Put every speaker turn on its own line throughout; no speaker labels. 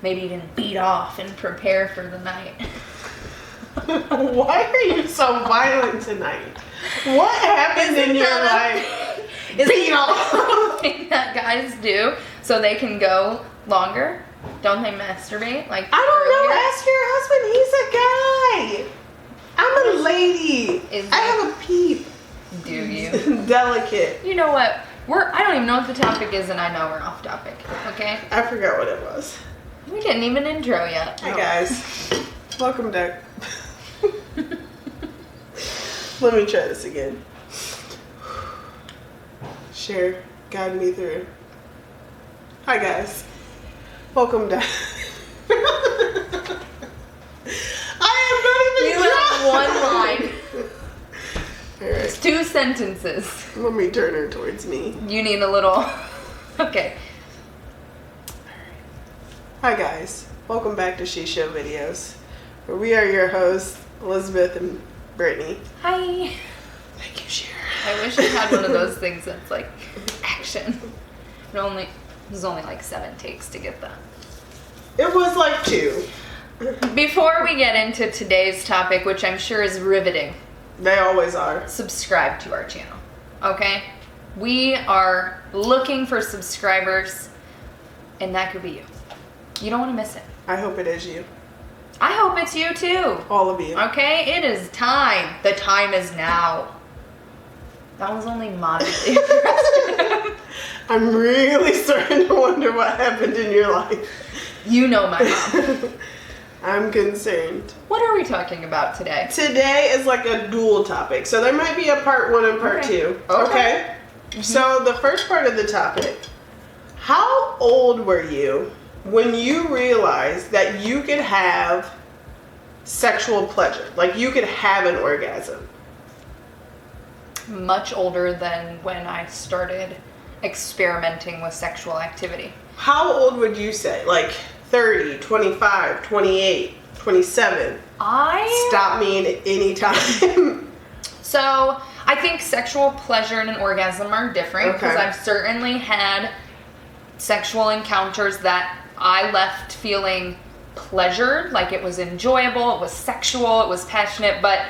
maybe even beat off and prepare for the night.
Why are you so violent tonight? What happened in your life?
Beat off. Thing that guys do so they can go longer. Don't they masturbate? Like
I don't know. Ask your husband. He's a guy. I'm a lady. I have a peep.
Do you?
Delicate.
You know what? I don't even know what the topic is, and I know we're off topic. Okay?
I forgot what it was.
We didn't even intro yet.
Hi guys. Welcome back. Let me try this again. Share, guide me through. Hi guys. Welcome back. I am not even
You have one line.
Alright.
It's 2 sentences.
Let me turn her towards me.
You need a little... Okay.
Hi guys. Welcome back to She Show Videos, where we are your hosts, Elizabeth and Brittany.
Hi.
Thank you, Cher.
I wish I had one of those things that's like action. It was only like 7 takes to get that.
It was like 2.
Before we get into today's topic, which I'm sure is riveting,
They always are.
subscribe to our channel, okay? We are looking for subscribers, and that could be you. You don't want to miss it.
I hope it is you.
I hope it's you too.
All of you.
Okay, it is time. The time is now. That was only moderately aggressive.
I'm really starting to wonder what happened in your life.
You know my mom.
I'm concerned.
What are we talking about today?
Today is like a dual topic. So there might be a part 1 and part 2. Okay.
Mm-hmm.
So the first part of the topic. How old were you when you realized that you could have sexual pleasure? Like you could have an orgasm?
Much older than when I started experimenting with sexual activity.
How old would you say? Like 30, 25, 28, 27? Stop me at any time.
So I think sexual pleasure and an orgasm are different because I've certainly had sexual encounters that I left feeling pleasured, like it was enjoyable, it was sexual, it was passionate, but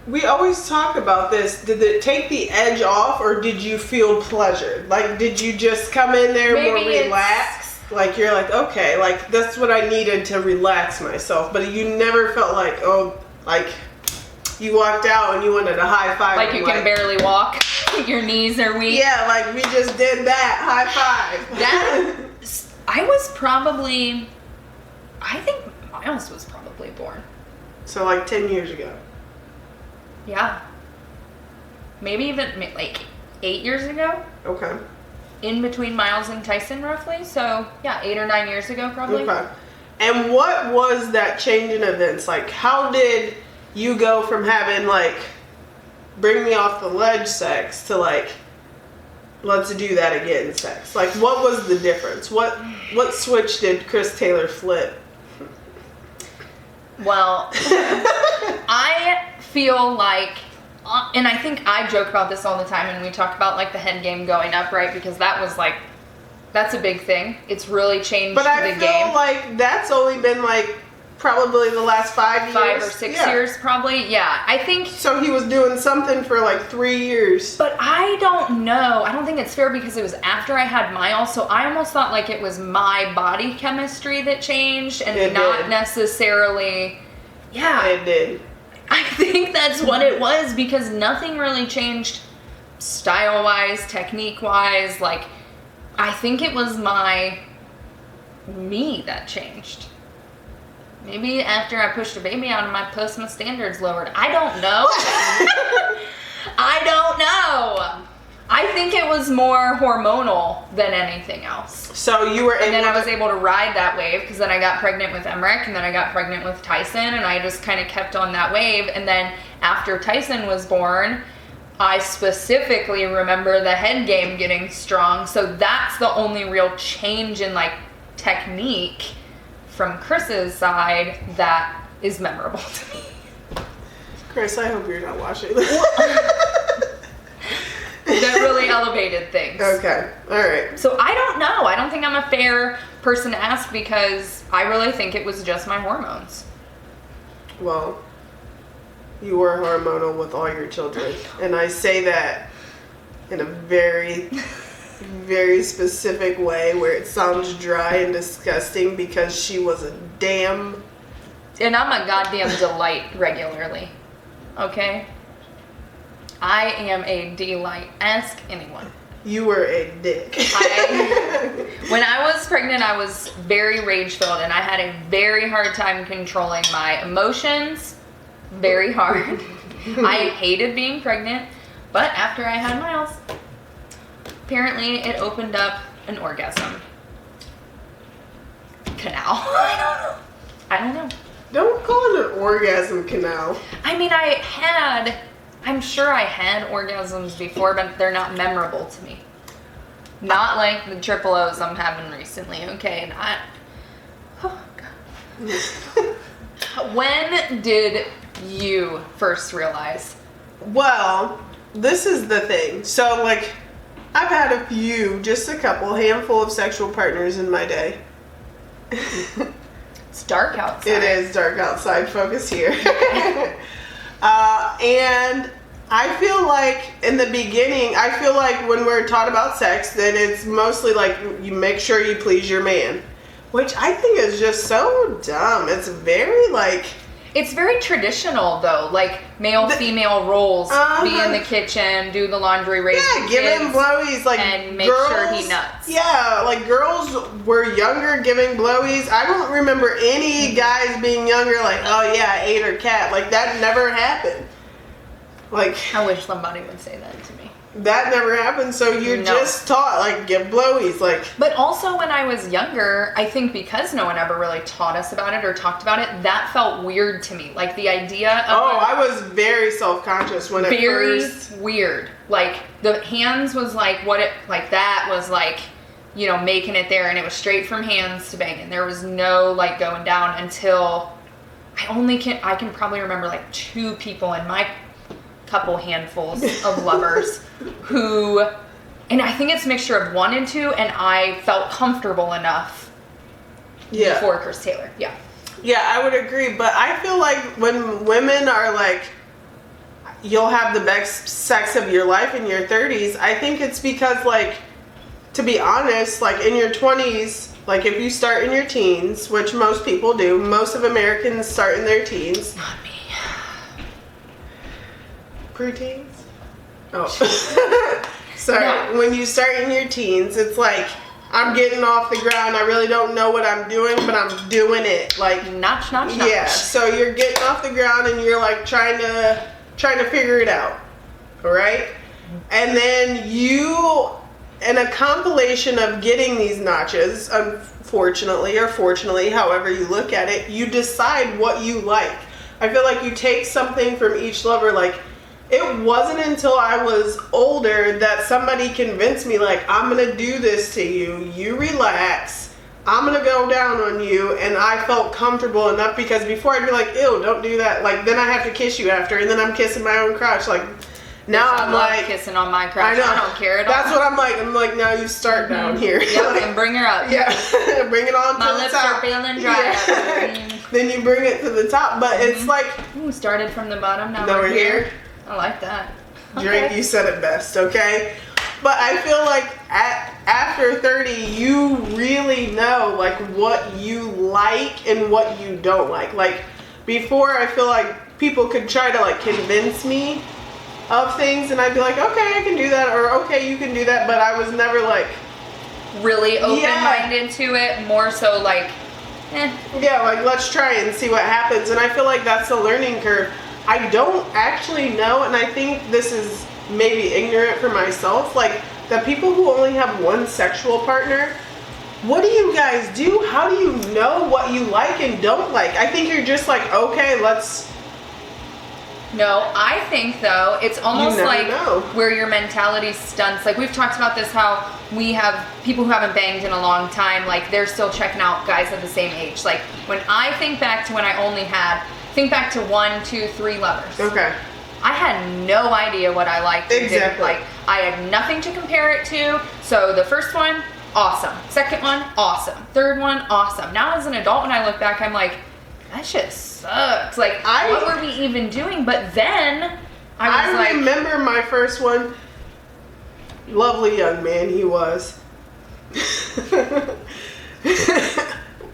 we always talk about this. Did it take the edge off, or did you feel pleasured? Like, did you just come in there more relaxed? Like, you're like, okay, like, that's what I needed to relax myself. But you never felt like, oh, like, you walked out and you wanted a high five.
Like you can barely walk. Your knees are weak.
Yeah, like, we just did that. High five.
I was probably, I think Miles was probably born.
So, like, 10 years ago.
Yeah. Maybe even like 8 years ago.
Okay.
In between Miles and Tyson, roughly. So, yeah, 8 or 9 years ago, probably.
Okay. And what was that change in events? Like, how did you go from having, like, bring me off the ledge sex to, like, let's do that again sex? Like, what was the difference? What switch did Chris Taylor flip?
Well, I feel like, and I think I joke about this all the time, and we talk about like the head game going up, right? Because that was like, that's a big thing. It's really changed the game.
But I feel like that's only been like probably the last 5 years.
5 or 6 years, probably. Yeah, I think.
So he was doing something for like 3 years.
But I don't know. I don't think it's fair because it was after I had Miles, so I almost thought like it was my body chemistry that changed and not necessarily. Yeah.
It did.
I think that's what it was because nothing really changed style-wise, technique-wise. Like, I think it was me that changed. Maybe after I pushed a baby out of my puss, my standards lowered. I don't know. I don't know. I think it was more hormonal than anything else.
So you were able
and then I was able to ride that wave because then I got pregnant with Emmerich and then I got pregnant with Tyson and I just kind of kept on that wave. And then after Tyson was born, I specifically remember the head game getting strong. So that's the only real change in like technique from Chris's side that is memorable to me.
Chris, I hope you're not watching this.
that really elevated things.
Okay. All right.
So I don't know. I don't think I'm a fair person to ask because I really think it was just my hormones.
Well, you were hormonal with all your children. And I say that in a very, very specific way where it sounds dry and disgusting because she was a damn...
And I'm a goddamn delight regularly. Okay? I am a delight. Ask anyone.
You were a dick.
When I was pregnant, I was very rage-filled, and I had a very hard time controlling my emotions. Very hard. I hated being pregnant, but after I had Miles, apparently it opened up an orgasm canal. I don't know.
Don't call it an orgasm canal.
I mean, I'm sure I had orgasms before, but they're not memorable to me. Not like the triple O's I'm having recently, okay? Oh, God. When did you first realize?
Well, this is the thing. So, like, I've had just a couple, handful of sexual partners in my day.
It's dark outside.
It is dark outside. Focus here. And I feel like in the beginning, when we're taught about sex, then it's mostly like you make sure you please your man, which I think is just so dumb. It's very like...
It's very traditional though, like male-female roles. Be in the kitchen, do the laundry, raise the kids.
Yeah, give him blowies, like,
and make
girls,
sure he nuts.
Yeah, like girls were younger giving blowies. I don't remember any guys being younger like, oh yeah, I ate her cat. Like that never happened. Like,
I wish somebody would say that to me.
That never happened, so you're just taught, like, give blowies, like...
But also when I was younger, I think because no one ever really taught us about it or talked about it, that felt weird to me. Like, the idea of...
Oh, I was very self-conscious when it first...
Very weird. Like, the hands was like, that was like, you know, making it there, and it was straight from hands to banging. There was no, like, going down until... I can probably remember, like, 2 people in my... couple handfuls of lovers who, and I think it's a mixture of 1 and 2, and I felt comfortable enough before Chris Taylor. Yeah,
I would agree, but I feel like when women are like, you'll have the best sex of your life in your 30s, I think it's because, like, to be honest, like in your 20s, like if you start in your teens, which most people do, most of Americans start in their teens.
Not me.
Preteens? Oh. Sorry. No. When you start in your teens, it's like, I'm getting off the ground. I really don't know what I'm doing, but I'm doing it. Like,
notch.
Yeah. So you're getting off the ground and you're like trying to figure it out. All right? And then you, in a compilation of getting these notches, unfortunately or fortunately, however you look at it, you decide what you like. I feel like you take something from each lover, like, it wasn't until I was older that somebody convinced me, like, I'm going to do this to you. You relax. I'm going to go down on you. And I felt comfortable enough because before I'd be like, ew, don't do that. Like, then I have to kiss you after. And then I'm kissing my own crotch. Like, now I'm like...
kissing on my crotch. I don't care at all.
That's what I'm like. I'm like, now you start down here.
Yep, like, and bring her up.
Yeah. Bring it on to the top.
My lips are feeling dry.
Yeah. Then you bring it to the top. But it's like...
Ooh, started from the bottom. Now
we're here.
I like that.
Drink, you said it best, okay? But I feel like after 30, you really know, like, what you like and what you don't like. Like, before, I feel like people could try to, like, convince me of things, and I'd be like, okay, I can do that, or okay, you can do that, but I was never, like...
really open-minded to it, more so, like,
Yeah, like, let's try and see what happens, and I feel like that's the learning curve. I don't actually know, and I think this is maybe ignorant for myself, like, the people who only have one sexual partner, what do you guys do? How do you know what you like and don't like? I think you're just like, okay, let's...
No, I think, though, it's almost like where your mentality stunts. Like, we've talked about this, how we have people who haven't banged in a long time, like, they're still checking out guys of the same age. Like, when I think back to when I only had... Think back to 1, 2, 3 lovers.
Okay.
I had no idea what I liked.
Exactly.
Like, I had nothing to compare it to. So the first one, awesome. Second one, awesome. Third one, awesome. Now as an adult, when I look back, I'm like, that shit sucks. Like, what were we even doing? But then I
remember my first one. Lovely young man he was.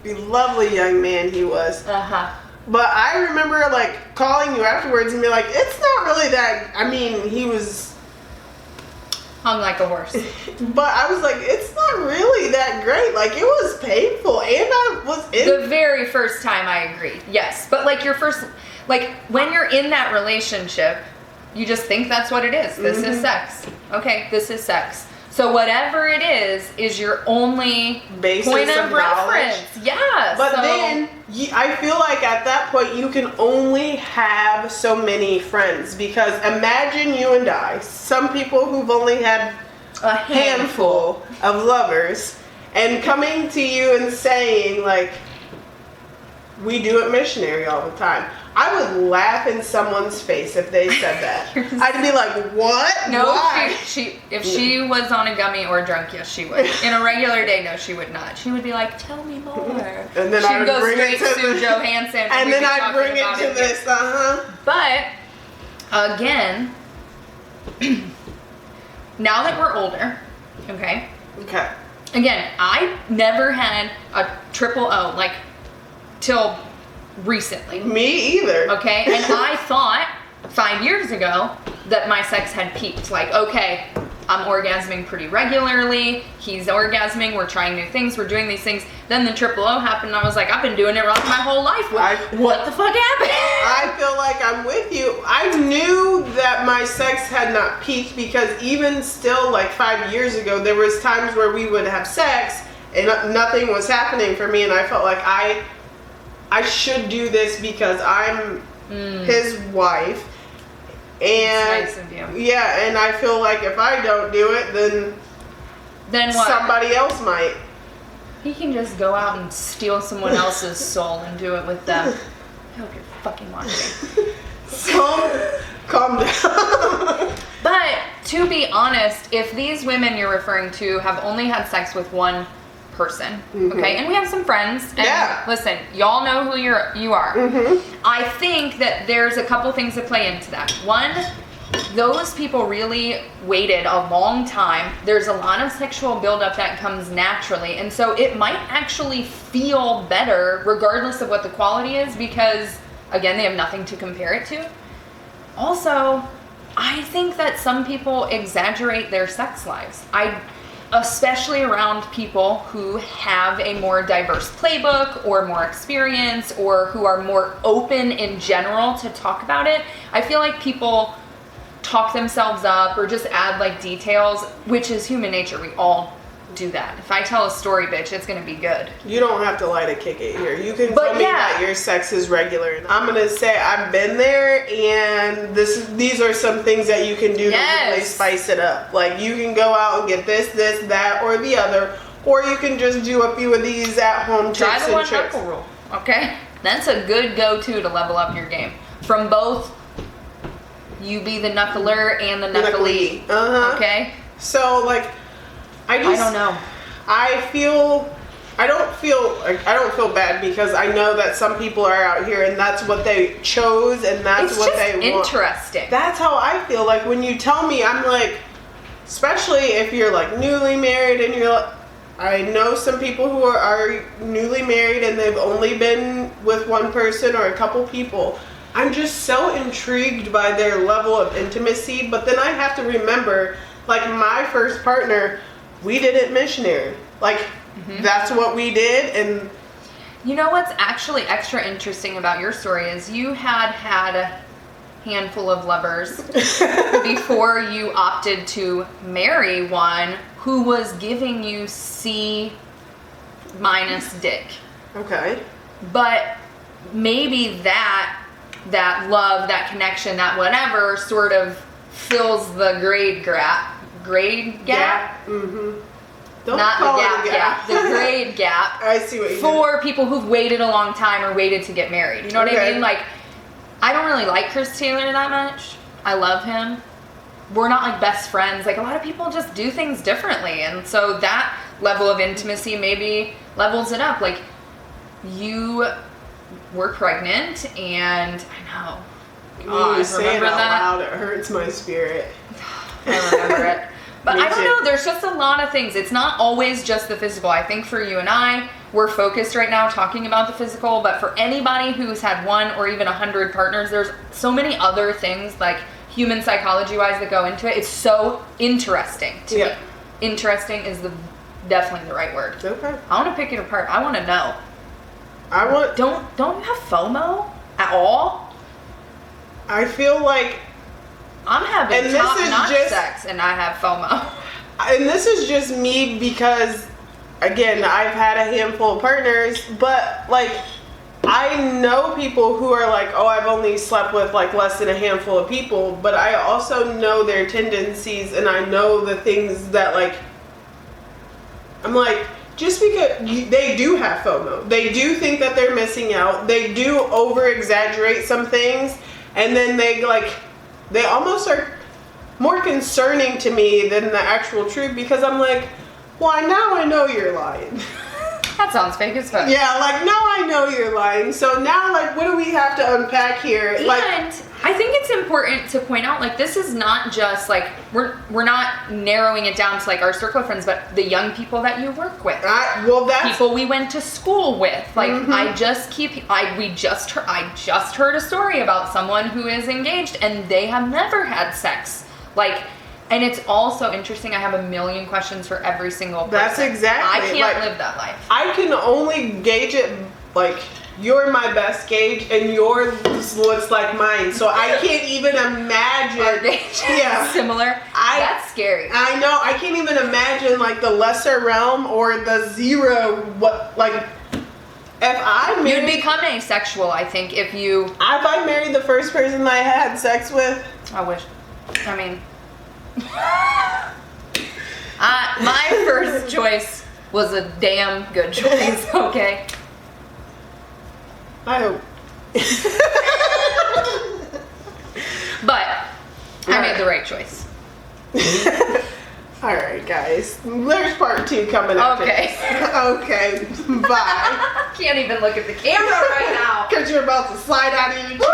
Lovely young man he was. But I remember like calling you afterwards and be like, it's not really that. I mean, he was
hung like a horse.
But I was like, it's not really that great. Like, it was painful, and I was in
the very first time. I agree. Yes, but like your first, like when you're in that relationship, you just think that's what it is. This is sex. Okay, this is sex. So whatever it is your only
basis
point of
reference.
Yeah.
But then I feel like at that point you can only have so many friends, because imagine you and I, some people who've only had a handful of lovers, and coming to you and saying like, we do it missionary all the time. I would laugh in someone's face if they said that. I'd be like, what?
No,
why?
if she was on a gummy or drunk, yes, she would. In a regular day, no, she would not. She would be like, tell me more.
And then
she'd go straight to Sue Johansson.
And then I'd bring it to this,
But, again, now that we're older, okay?
Okay.
Again, I never had a triple O, like, till recently.
Me either.
Okay, and I thought 5 years ago that my sex had peaked. Like, okay, I'm orgasming pretty regularly. He's orgasming. We're trying new things. We're doing these things. Then the triple O happened, and I was like, I've been doing it wrong my whole life. What the fuck happened?
I feel like I'm with you. I knew that my sex had not peaked, because even still, like 5 years ago, there was times where we would have sex and nothing was happening for me, and I felt like I should do this because I'm his wife. And
nice of you.
Yeah, and I feel like if I don't do it, then
what?
Somebody else might.
He can just go out and steal someone else's soul and do it with them. I hope you're fucking watching.
Calm down.
But to be honest, if these women you're referring to have only had sex with one person, okay, and we have some friends, and listen, y'all know who you are. I think that there's a couple things that play into that. One, those people really waited a long time. There's a lot of sexual buildup that comes naturally, and so it might actually feel better regardless of what the quality is, because again, they have nothing to compare it to. Also, I think that some people exaggerate their sex lives. Especially around people who have a more diverse playbook or more experience, or who are more open in general to talk about it. I feel like people talk themselves up or just add like details, which is human nature. We all do that. If I tell a story, bitch, it's gonna be good.
You don't have to lie to kick it here. You can tell me that your sex is regular. I'm gonna say I've been there, and these are some things that you can do to really spice it up. Like, you can go out and get this, that, or the other, or you can just do a few of these at home tips and tricks.
Try the one knuckle rule, okay? That's a good go-to to level up your game. From both, you be the knuckler and the knuckly. Okay?
So, like, I don't know. I don't feel bad, because I know that some people are out here and that's what they chose and that's what they want.
It's interesting.
That's how I feel. Like, when you tell me, I'm like, especially if you're like newly married and you're like, I know some people who are newly married and they've only been with one person or a couple people. I'm just so intrigued by their level of intimacy, but then I have to remember, like, my first partner, we did it missionary. Like, that's what we did. And
you know what's actually extra interesting about your story is you had a handful of lovers before you opted to marry one who was giving you C- dick.
Okay.
But maybe that love, that connection, that whatever sort of fills the grade gap.
Don't
not
call
the
it a gap.
the grade gap.
I see what you mean.
For people who've waited a long time or waited to get married. You know what I mean? Like, I don't really like Chris Taylor that much. I love him. we're not like best friends. Like a lot of people just do things differently. And so that level of intimacy maybe levels it up. Like you were pregnant and I know.
God, you say it out loud, it hurts my spirit.
I remember it. But I don't
too.
know, there's just a lot of things. It's not always just the physical. I think for you and I, we're focused right now talking about the physical, but for anybody who's had 1 or even 100 partners, there's so many other things like human psychology wise that go into it. It's so interesting to me. Interesting is definitely the right word.
Okay.
I want to pick it apart. I want to know. Don't you have FOMO at all?
I feel like
I'm having top-notch sex and I have FOMO.
And this is just me because, again, I've had a handful of partners, but like I know people who are like, oh, I've only slept with like less than a handful of people, but I also know their tendencies and I know the things that like, I'm like, just because they do have FOMO, they do think that they're missing out, they do over exaggerate some things, and then they almost are more concerning to me than the actual truth because I'm like, well, now I know you're lying.
That sounds fake as fuck.
Yeah, like now I know you're lying. So now, like, what do we have to unpack here?
And I think it's important to point out, like, this is not just like we're not narrowing it down to like our circle of friends, but the young people that you work with.
That's
people we went to school with. Like, I just heard a story about someone who is engaged and they have never had sex. Like. And it's also interesting. I have a million questions for every single person.
That's exactly.
I can't live that life.
I can only gauge it like you're my best gauge, and yours looks like mine. So I can't even imagine.
Our gauge is similar. That's scary.
I know. I can't even imagine like the lesser realm or the zero. What like if I married,
you'd become asexual. I think if
I married the first person I had sex with.
I wish. I mean. My first choice was a damn good choice, okay?
I hope.
But I made the right choice.
Alright, guys. There's part 2 coming up.
Okay.
Okay. Bye.
Can't even look at the camera right now.
Because you're about to slide out of your chair.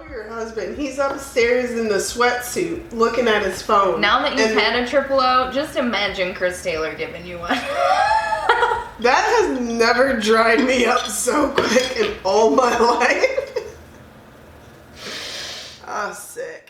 Your husband, he's upstairs in the sweatsuit looking at his phone.
Now that you've had a triple O, just imagine Chris Taylor giving you one.
That has never dried me up so quick in all my life. Ah, sick.